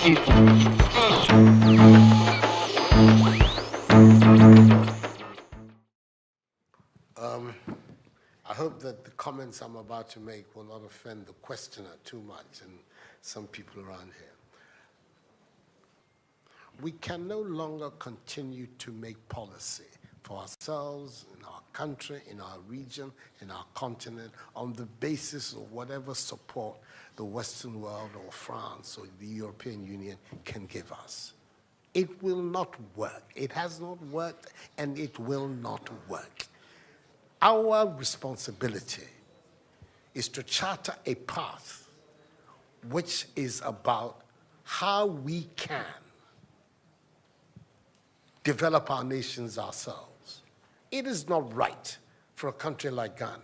I hope that the comments I'm about to make will not offend the questioner too much and some people around here. We can no longer continue to make policy for ourselves, in our country, in our region, in our continent, on the basis of whatever support the Western world or France or the European Union can give us. It will not work. It has not worked, and it will not work. Our responsibility is to charter a path which is about how we can develop our nations ourselves. It is not right for a country like Ghana,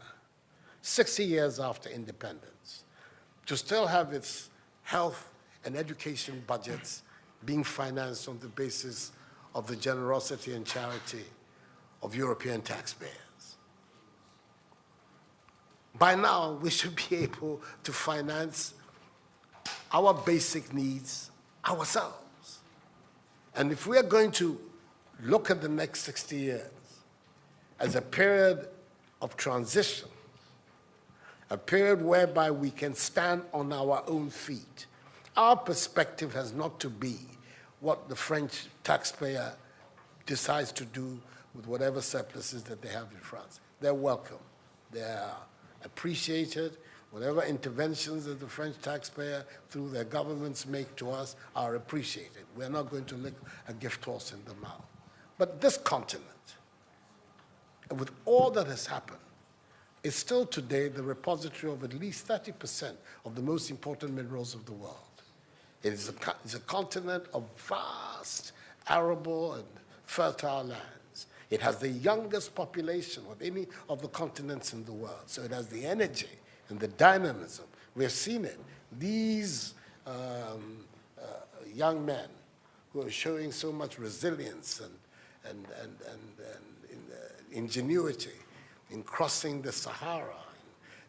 60 years after independence, to still have its health and education budgets being financed on the basis of the generosity and charity of European taxpayers. By now, we should be able to finance our basic needs ourselves. And if we are going to look at the next 60 years as a period of transition, a period whereby we can stand on our own feet, our perspective has not to be what the French taxpayer decides to do with whatever surpluses that they have in France. They're welcome. They're appreciated. Whatever interventions that the French taxpayer through their governments make to us are appreciated. We're not going to lick a gift horse in the mouth. But this continent, with all that has happened, is still today the repository of at least 30% of the most important minerals of the world. It's a continent of vast, arable and fertile lands. It has the youngest population of any of the continents in the world. So it has the energy and the dynamism. We have seen it. These young men who are showing so much resilience and ingenuity in crossing the Sahara,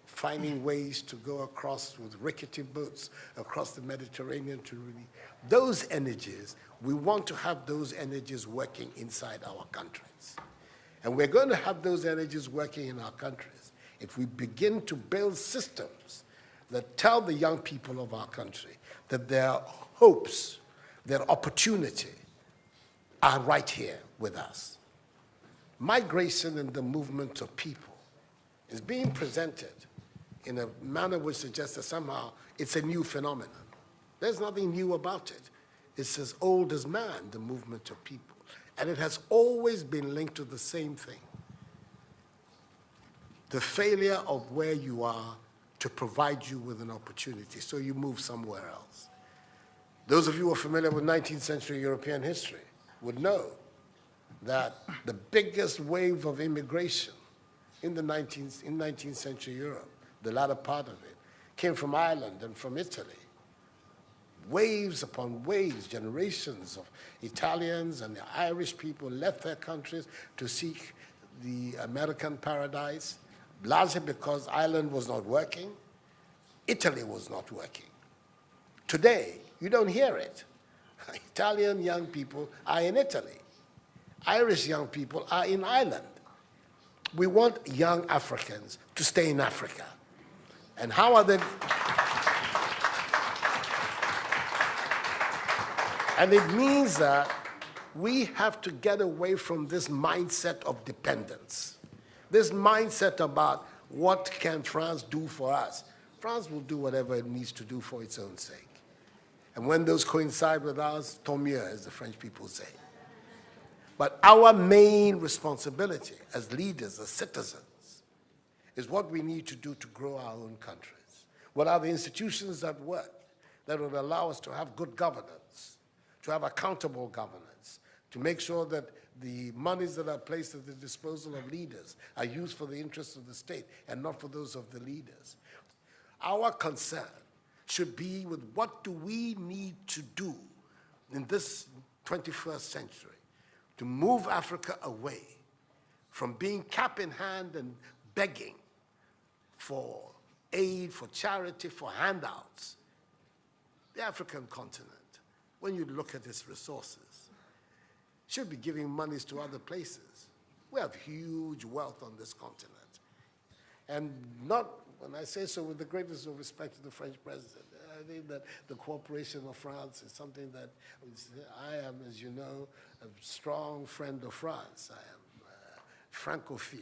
finding ways to go across with rickety boats across the Mediterranean to really, those energies, we want to have those energies working inside our countries. And we're going to have those energies working in our countries if we begin to build systems that tell the young people of our country that their hopes, their opportunity are right here with us. Migration and the movement of people is being presented in a manner which suggests that somehow it's a new phenomenon. There's nothing new about it. It's as old as man, the movement of people. And it has always been linked to the same thing: the failure of where you are to provide you with an opportunity, so you move somewhere else. Those of you who are familiar with 19th century European history would know that the biggest wave of immigration in 19th century Europe, the latter part of it, came from Ireland and from Italy. Waves upon waves, generations of Italians and the Irish people left their countries to seek the American paradise, largely because Ireland was not working, Italy was not working. Today, you don't hear it. Italian young people are in Italy. Irish young people are in Ireland. We want young Africans to stay in Africa. And how are they? And it means that we have to get away from this mindset of dependence, this mindset about what can France do for us. France will do whatever it needs to do for its own sake. And when those coincide with ours, tant mieux, as the French people say. But our main responsibility as leaders, as citizens, is what we need to do to grow our own countries. What are the institutions that work that would allow us to have good governance, to have accountable governance, to make sure that the monies that are placed at the disposal of leaders are used for the interests of the state and not for those of the leaders. Our concern should be with what do we need to do in this 21st century to move Africa away from being cap in hand and begging for aid, for charity, for handouts. The African continent when you look at its resources, should be giving monies to other places. We have huge wealth on this continent. And not, when I say so with the greatest of respect to the French president, I think that the cooperation of France is something that I am, as you know, a strong friend of France. I am Francophile,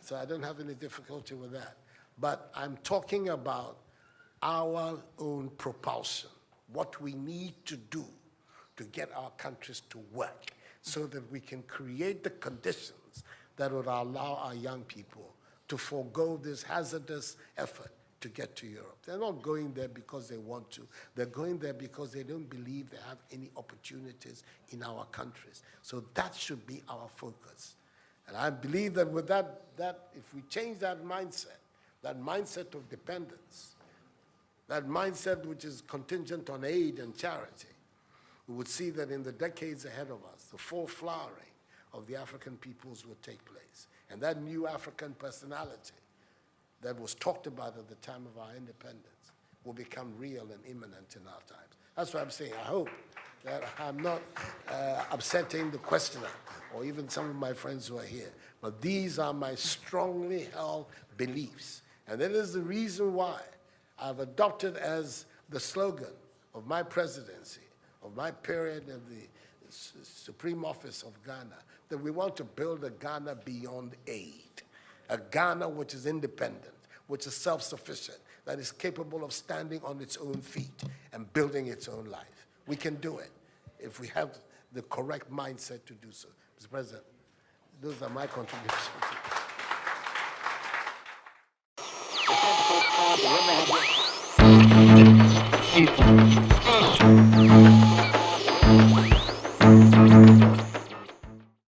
so I don't have any difficulty with that. But I'm talking about our own propulsion, what we need to do to get our countries to work so that we can create the conditions that would allow our young people to forego this hazardous effort to get to Europe. They're not going there because they want to. They're going there because they don't believe they have any opportunities in our countries. So that should be our focus. And I believe that with that if we change that mindset of dependence, that mindset which is contingent on aid and charity, we would see that in the decades ahead of us, the full flowering of the African peoples would take place. And that new African personality that was talked about at the time of our independence will become real and imminent in our times. That's what I'm saying. I hope that I'm not upsetting the questioner or even some of my friends who are here. But these are my strongly held beliefs. And that is the reason why I've adopted as the slogan of my presidency, of my period of the Supreme Office of Ghana, that we want to build a Ghana beyond aid, a Ghana which is independent, which is self-sufficient, that is capable of standing on its own feet and building its own life. We can do it if we have the correct mindset to do so. Mr. President, those are my contributions.